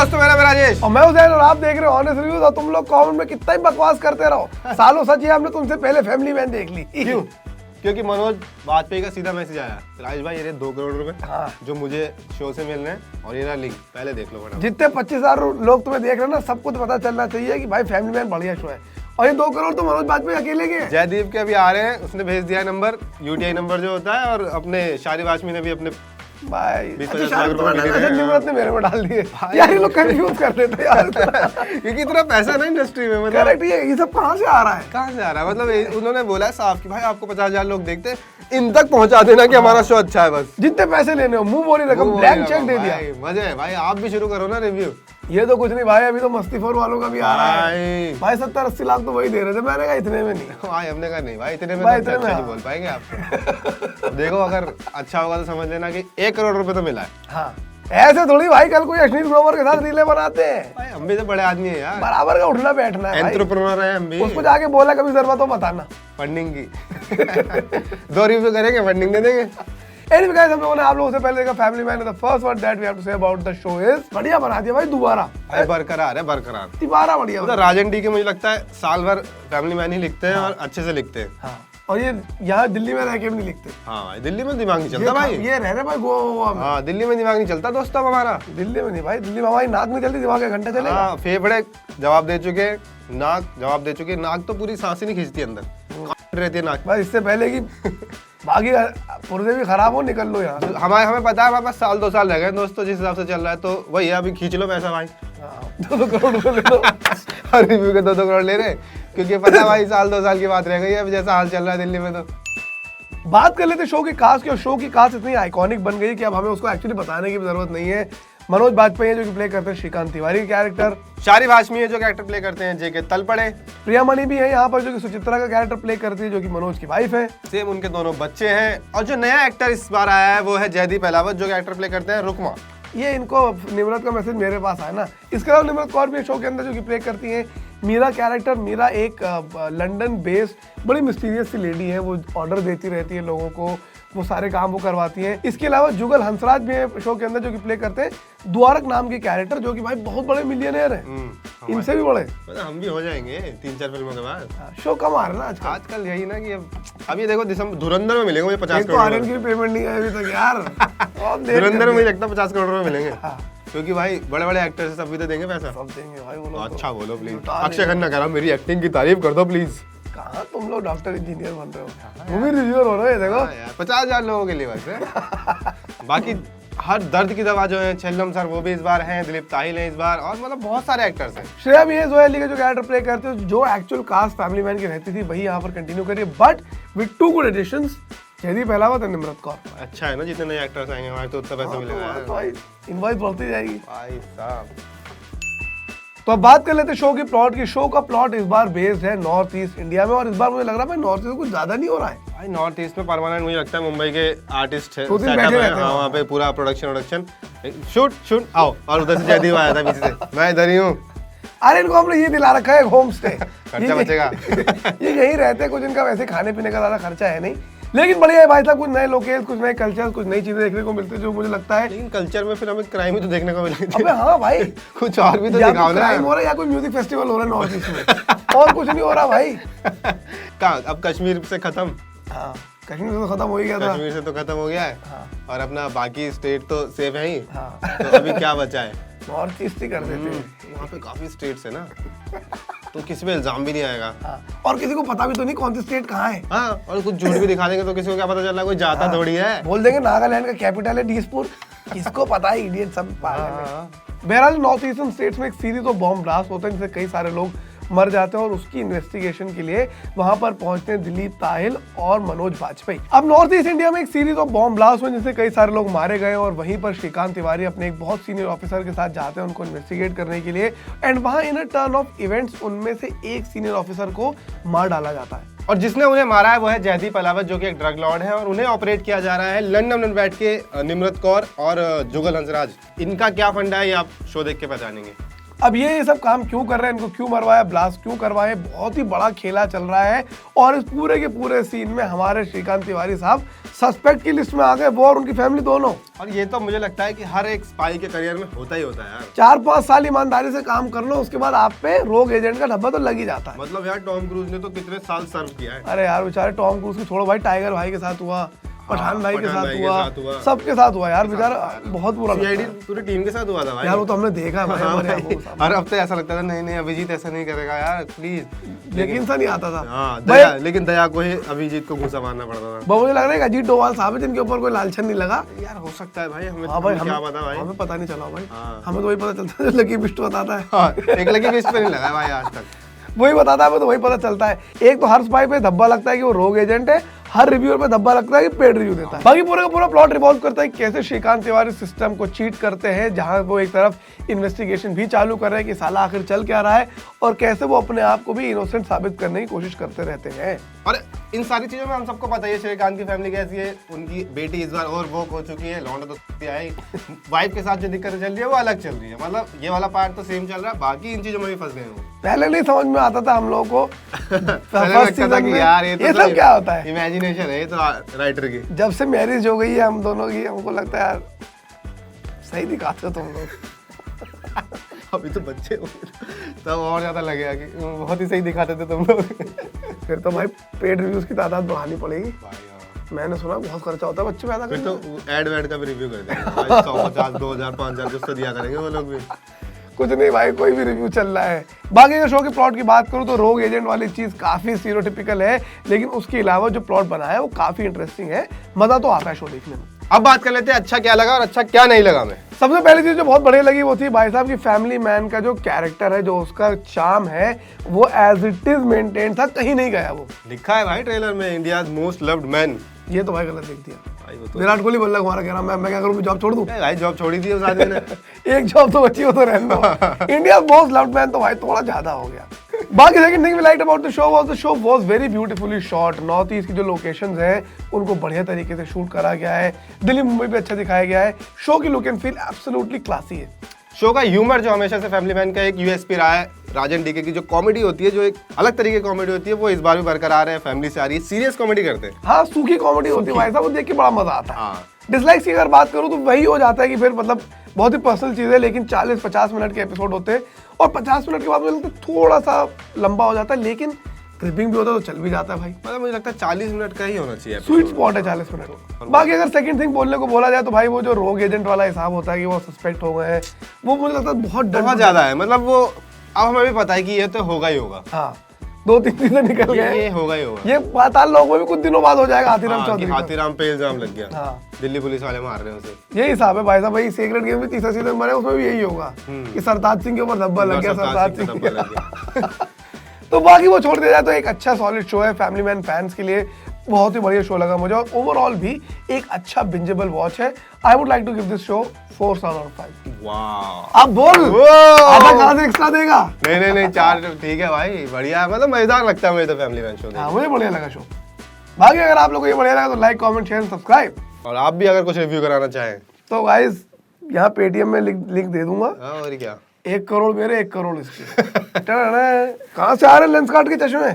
दोस्तों, मेरा राजेश और मैं उजैन और आप देख रहे हो ऑनेस्ट रिव्यूज। और तुम लोग कमेंट में कितना ही बकवास करते रहो, सालों सच ये हमने तुमसे पहले फैमिली मैन देख ली। क्यों? क्योंकि मनोज वाजपेयी का सीधा मैसेज आया, राजेश भाई ये 2 करोड़ रुपए जो मुझे शो से मिल रहे हैं और ये लिंक पहले देख लो मैडम। जितने 25,000 लोग तुम्हें देख रहे हैं ना, सबको तो पता चलना चाहिए कि भाई फैमिली मैन बढ़िया शो है। और ये 2 करोड़ तो मनोज वाजपेयी अकेले के हैं। जयदीप के अभी आ रहे हैं, उसने भेज दिया नंबर, यूटीआई नंबर जो होता है, और अपने शारी वाशमी ने भी अपने भाई निम्रत ने मेरे में डाल दिए यार। ये लोग कंफ्यूज कर देते हैं यार क्योंकि इतना पैसा ना इंडस्ट्री में, मतलब करेक्ट। ये सब कहाँ से आ रहा है? कहाँ से आ रहा है? मतलब उन्होंने बोला है साफ कि भाई आपको 50,000 लोग देखते हैं, इन तक पहुंचा देना कि हमारा शो अच्छा है। बस जितने पैसे लेने हो मुंह बोली रकम, ब्लैंक चेक दे दिया। मजे है भाई, आप भी शुरू करो ना रिव्यू। ये तो कुछ नहीं भाई, अभी तो मस्तीफोर वालों का भी आ रहा है भाई। 70-80 लाख तो वही दे रहे थे। मैंने कहा इतने में नहीं भाई, हमने कहा नहीं भाई, इतने में भाई, तो अच्छा नहीं बोल पाएंगे आपको। देखो अगर अच्छा होगा तो समझ लेना कि 1 करोड़ रुपए तो मिला है। हाँ, ऐसे थोड़ी भाई कल कोई अश्लील ग्रोवर के साथ रीले बनाते हैं भाई। हम भी तो बड़े आदमी है यार, बराबर का उठना बैठना है, एंटरप्रेन्योर है हम भी। उसको जाके बोला कभी जरूरत हो बताना फंडिंग की 2 रिव्यू करेंगे, फंडिंग दे देंगे। Anyway guys, हम लोगों ने आप लोगों से पहले देखा family man. The first word that we have to say about the show is बढ़िया बना दिया भाई। दोबारा बरकरार है, बरकरार दोबारा बढ़िया। मतलब राजन डी के मुझे लगता है साल भर फैमिली मैन ही लिखते हैं और अच्छे से लिखते हैं। हाँ, और ये यहाँ दिल्ली में रह के भी नहीं लिखते। हाँ भाई, दिल्ली में दिमाग नहीं चलता भाई। ये रह रहे भाई गोवा में। हाँ, दिल्ली में दिमाग नहीं चलता दोस्तों हमारा। दिल्ली में नहीं भाई, दिल्ली में हमारी नाक नहीं चलती, दिमाग का घंटा चलेगा। हाँ, फेफड़े जवाब दे चुके, नाक जवाब दे चुके। नाक तो पूरी सांस ही नहीं खींचती अंदर, रहती है नाक। भाई इससे पहले कि बाकी पुर्जे भी खराब हो, निकल लो यहाँ। हमें पता है हमारे पास 1-2 साल रह गए दोस्तों, जिस हिसाब से चल रहा है तो वही है। अभी खींच लो पैसा भाई, 2 करोड़ रुपए ले लो। हर रिव्यू के 2-2 करोड़ ले रहे, क्योंकि पता है भाई 1-2 साल की बात रह गई है अभी, जैसा हाल चल रहा है दिल्ली में। तो बात कर लेते शो की कास्ट की। और शो की कास्ट इतनी आइकॉनिक बन गई कि अब हमें उसको एक्चुअली बताने की भी जरूरत नहीं है। मनोज वाजपेयी है जो कि प्ले करते हैं श्रीकांत तिवारी के कैरेक्टर। शारी वाशमी है जो कैरेक्टर प्ले करते हैं जेके तलपड़े। प्रिया मणि भी है यहाँ पर जो कि सुचित्रा का कैरेक्टर प्ले करती है, जो कि मनोज की वाइफ है। सेम उनके दोनों बच्चे हैं। और जो नया एक्टर इस बार आया है वो है जयदीप अहलावत, जो कैरेक्टर प्ले करते हैं रुकमा। ये इनको निम्रत का मैसेज मेरे पास आया ना। इसके अलावा निम्रत कौर भी शो के अंदर जो कि प्ले करती है मीरा कैरेक्टर। मीरा एक लंदन बेस्ड बड़ी मिस्टीरियस सी लेडी है। वो ऑर्डर देती रहती है लोगों को, वो सारे काम वो करवाती हैं। इसके अलावा जुगल हंसराज भी है शो के अंदर जो कि प्ले करते हैं द्वारक नाम के कैरेक्टर, जो कि भाई बहुत बड़े मिलियनेयर हैं, इनसे भी बड़े। हम भी हो जाएंगे 3-4 फिल्मों के बाद। शो कम आ रहा है ना आजकल यही ना कि अब ये देखो दिसंबर धुरंधर में मिलेंगे मुझे 50 करोड़। आर्यन की पेमेंट नहीं है अभी तक यार। धुरंधर में मुझे लगता है 50 करोड़ रुपए मिलेंगे, क्योंकि भाई बड़े बड़े एक्टर्स सब भी तो देंगे पैसा। सब देंगे भाई वो लोग। अच्छा बोलो प्लीज। अक्षय खन्ना कह रहा मेरी एक्टिंग की तारीफ कर दो प्लीज। कहाँ तुम लोग डॉक्टर इंजीनियर बन रहे हो, मूवी रिव्यूअर हो रहे हो। देखो 50,000 लोगों के लिए बस है। बाकी हर दर्द की दवा जो है छेल्लम सर वो भी इस बार हैं, दिलीप ताहिल है इस बार, और मतलब बहुत सारे एक्टर्स हैं। श्रेया भी है जोया अली का जो कैरेक्टर प्ले करते हो, जो एक्चुअल कास्ट फैमिली मैन की रहती थी वही यहाँ पर कंटिन्यू करिए, but with 2 good additions, Jaideep Ahlawat और निम्रत कौर। अच्छा है ना, जितने नए एक्टर्स आएंगे हमारे तो उतना पैसा मिलेगा तो भाई इनवॉइस बढ़ती जाएगी भाई साहब। तो अब बात कर लेते हैं शो की प्लॉट की। शो का प्लॉट इस बार बेस्ड है नॉर्थ ईस्ट इंडिया में, और इस बार मुझे लग रहा है भाई नॉर्थ ईस्ट कुछ ज्यादा नहीं हो रहा है भाई। नॉर्थ ईस्ट में परमानेंट मुझे लगता है मुंबई के आर्टिस्ट है, वहाँ पे पूरा प्रोडक्शन शूट आओ, और उधर से जयदीप आया था पीछे से, मैं इधर ही हूँ। अरे इनको हमने ये दिला रखा है होम स्टे, खर्चा बचेगा। ये यही रहते हैं, कुछ इनका वैसे खाने पीने का ज्यादा खर्चा है नहीं, लेकिन बढ़िया है भाई साहब। कुछ नए लोकेल्स, कुछ नए कल्चर, कुछ नई चीजें देखने को मिलती है, जो मुझे लगता है। लेकिन कल्चर में फिर हमें क्राइम ही तो देखने को मिलेगी। अबे हाँ भाई, कुछ और भी तो दिखाओ ना। क्राइम हो रहा है या कोई म्यूजिक फेस्टिवल हो रहा है नॉर्थ ईस्ट में, और कुछ नहीं हो रहा भाई। कहाँ अब कश्मीर से खत्म? हाँ, कश्मीर से तो खत्म हो ही गया था। कश्मीर से तो खत्म हो गया है। हाँ। और अपना बाकी स्टेट तो सेफ है ही। हाँ। तो अभी क्या बचा है? नॉर्थ ईस्ट ही कर देते हैं। वहाँ पे काफी स्टेट्स है ना, तो किसी पे इल्जाम भी नहीं आएगा। हाँ। और किसी को पता भी तो नहीं कौन सी स्टेट कहाँ है। हाँ, और कुछ झूठ भी दिखा देंगे तो किसी को क्या पता चल रहा है, कोई जाता थोड़ी है। बोल देंगे नागालैंड का कैपिटल है डीसपुर, किसको पता है, इडियट सब पागल है। बहरहाल नॉर्थ ईस्टर्न स्टेट्स में एक सीरीज ऑफ बॉम्ब ब्लास्ट होता है, जिससे कई सारे लोग मर जाते हैं, और उसकी इन्वेस्टिगेशन के लिए वहां पर पहुंचते हैं दिलीप ताहिल और मनोज वाजपेयी। अब नॉर्थ ईस्ट इंडिया में एक सीरीज ऑफ बॉम्ब ब्लास्ट हुए, जिससे कई सारे लोग मारे गए, और वहीं पर श्रीकांत तिवारी अपने एक बहुत सीनियर ऑफिसर के साथ जाते हैं उनको इन्वेस्टिगेट करने के लिए, एंड वहां इन अ टर्न ऑफ इवेंट्स उनमें से एक सीनियर ऑफिसर को मार डाला जाता है। और जिसने उन्हें मारा है वो है जयदीप अहलावत, जो कि एक ड्रग लॉर्ड है, और उन्हें ऑपरेट किया जा रहा है लंदन में बैठ के निम्रत कौर और जुगल हंसराज। इनका क्या फंडा है ये आप शो देख के पहचानेंगे। अब ये सब काम क्यों कर रहे हैं, इनको क्यों मरवाया, ब्लास्ट क्यों करवाए, बहुत ही बड़ा खेला चल रहा है। और इस पूरे के पूरे सीन में हमारे श्रीकांत तिवारी साहब सस्पेक्ट की लिस्ट में आ गए, वो और उनकी फैमिली दोनों। और ये तो मुझे लगता है कि हर एक स्पाई के करियर में होता ही होता है यार। 4-5 साल ईमानदारी से काम कर लो, उसके बाद आप पे रोग एजेंट का डब्बा तो लग ही जाता है। मतलब यार टॉम क्रूज ने तो कितने साल सर्व किया है। अरे यार बेचारे टॉम क्रूज को छोड़ो भाई, टाइगर भाई के साथ हुआ, पठान भाई के साथ हुआ, सबके साथ हुआ यार, बेचारा बहुत बुरा लगता सीआईडी है। पूरी टीम के साथ हुआ था भाई यार वो तो हमने देखा है भाई, हाँ हमारे भाई। आंखों के सामने। हर हफ्ते ऐसा लगता था नहीं अभिजीत ऐसा नहीं करेगा यार प्लीज, लेकिन सा नहीं आता था। हाँ भाई लेकिन दया को ही अभिजीत को घुसा मारना पड़ता था। वो मुझे लग रहा है कि अजीत डोभाल साहब है जिनके ऊपर कोई लालचन नहीं लगा। यार हो सकता है भाई, हमें हाँ भाई, क्या पता भाई, हमें पता नहीं चला भाई। हाँ। हमें तो वही पता चलता है जो लकी बिष्ट बताता है। हाँ, एक लकी लिस्ट पे नहीं लगा भाई आज तक। वही बताता है, हमें तो वही पता चलता है। एक तो हर स्पाई पे धब्बा लगता है कि वो रोग एजेंट है, हर रिव्यूअर पे धब्बा लगता है कि पेड रिव्यू देता है। बाकी पूरा का पूरा प्लॉट रिवॉल्व करता है कि कैसे श्रीकांत तिवारी सिस्टम को चीट करते हैं, जहां वो एक तरफ इन्वेस्टिगेशन भी चालू कर रहे हैं कि साला आखिर चल क्या रहा है, और कैसे वो अपने आप को भी इनोसेंट साबित करने की कोशिश करते रहते हैं। और इन सारी चीजों में हम सबको पता है श्रीकांत की फैमिली कैसी है, उनकी बेटी इस बार और वो हो चुकी है, लौंडा तो आई, वाइफ के साथ जो दिक्कत चल रही है वो अलग चल रही है। मतलब ये वाला पार्ट तो सेम चल रहा है, बाकी इन चीजों में भी फंस गए हो। पहले नहीं समझ में आता था हम लोगों को पहले लगता था कि यार ये सब क्या होता है, इमेजिनेशन है ये तो राइटर की। जब से मैरिज हो गई है हम दोनों की, हमको लगता है यार सही दिखाते हो तुम लोग। अभी तो बच्चे हो तब और ज्यादा लगेगा कि बहुत ही सही दिखाते थे तुम लोग। फिर तो भाई पेड रिव्यूज की तादाद बढ़ानी पड़ेगी। मैंने सुना बहुत खर्चा होता है बच्चे पैदा फिर करने तो एड वेड का भी रिव्यू कर देंगे 150, 2000, 5000 कुछ तो दिया करेंगे वो लोग भी। कुछ नहीं भाई, कोई भी रिव्यू चल रहा है। बाकी अगर शो के प्लॉट की बात करूं तो रोग एजेंट वाली चीज काफी स्टीरियोटिपिकल है, लेकिन उसके अलावा जो प्लॉट बना है वो काफी इंटरेस्टिंग है, मजा तो आता है शो देखने में। अब बात कर लेते हैं अच्छा क्या लगा और अच्छा क्या नहीं लगा हमें। सबसे पहली चीज जो बहुत बढ़िया लगी वो थी भाई साहब की फैमिली मैन का जो कैरेक्टर है, जो उसका चार्म है, वो एज इट इज मेंटेन था, कहीं नहीं गया वो। लिखा है भाई ट्रेलर में इंडियाज मोस्ट लव्ड मैन। ये तो भाई गलत लिख दिया भाई वो तो विराट कोहली बोल रहा है, हमारा कह रहा मैं क्या करूं, जॉब छोड़ दूं? भाई जॉब छोड़ी थी उस आदमी ने। एक जॉब तो बची हो तो रहने दो। इंडिया मोस्ट लव्ड मैन तो भाई थोड़ा ज्यादा हो गया। बाकी second thing we liked about the show was very beautifully shot. North east की जो लोकेशंस हैं उनको बढ़िया तरीके से शूट करा गया है, दिल्ली मुंबई भी अच्छा दिखाया गया है। शो की look and feel absolutely classy है। शो का ह्यूमर जो हमेशा से फैमिली मैन का एक यूएसपी रहा है, राजन डीके की जो कॉमेडी होती है, जो एक अलग तरीके की कॉमेडी होती है, वो इस बार भी बरकरार है, फैमिली से आ रही है, सीरियस कॉमेडी करते हैं। हाँ, सूखी कॉमेडी होती है भाई साहब, वो देख के बड़ा मजा आता है। हाँ। डिसलाइक्स की अगर बात करूं तो वही हो जाता है कि फिर मतलब बहुत ही पर्सनल चीज है, लेकिन 40-50 मिनट के एपिसोड होते हैं और 50 मिनट के बाद मुझे लगता है थोड़ा सा लंबा हो जाता है, लेकिन क्रिपिंग भी होता है तो चल भी जाता है भाई। मतलब मुझे लगता है 40 मिनट का ही होना चाहिए। स्वीट स्पॉट है 40 मिनट। बाकी अगर सेकंड थिंग बोलने को बोला जाए तो भाई वो जो रोग एजेंट वाला हिसाब होता है कि वो सस्पेक्ट हो गए हैं, वो मुझे लगता है बहुत ज्यादा है। मतलब वो अब हमें भी पता है कि ये तो होगा ही होगा। हाँ, 2-3 चीजें निकल गए, ये होगा ही होगा। ये पाताल लोगों में भी कुछ दिनों बाद हो जाएगा। हाथीराम चौधरी, हाथीराम पे इल्जाम लग गया। हाँ, दिल्ली पुलिस वाले मार रहे हैं उसे। यही हिसाब है भाई साहब। भाई सीक्रेट गेम में तीसरा सीजन बने, उसमें भी यही होगा कि सरताज सिंह के ऊपर धब्बा लग गया, सरताज सिंह। तो बाकी वो छोड़ दिया जाए तो एक अच्छा सॉलिड शो है फैमिली मैन फैंस के लिए। बहुत ही बढ़िया शो लगा मुझे और ओवरऑल भी एक अच्छा बिंजेबल वॉच है। I would like to give this show 4 star out of 5। वाह, अब बोल आधा कहां से एक्स्ट्रा देगा? नहीं 4 ठीक है भाई, बढ़िया है। मतलब मजेदार लगता है मुझे तो फैमिली मैन शो। हाँ, मुझे बढ़िया लगा शो। बाकी अगर आप लोगों को ये बढ़िया लगा तो लाइक, कमेंट, शेयर, सब्सक्राइब। और आप भी अगर कुछ रिव्यू कराना चाहें तो गाइस यहाँ पेटीएम में लिंक दे दूंगा। और क्या, 1 करोड़ मेरे, 1 करोड़ इसके। कहाँ से आ रहे लेंस कार्ट के चश्मे?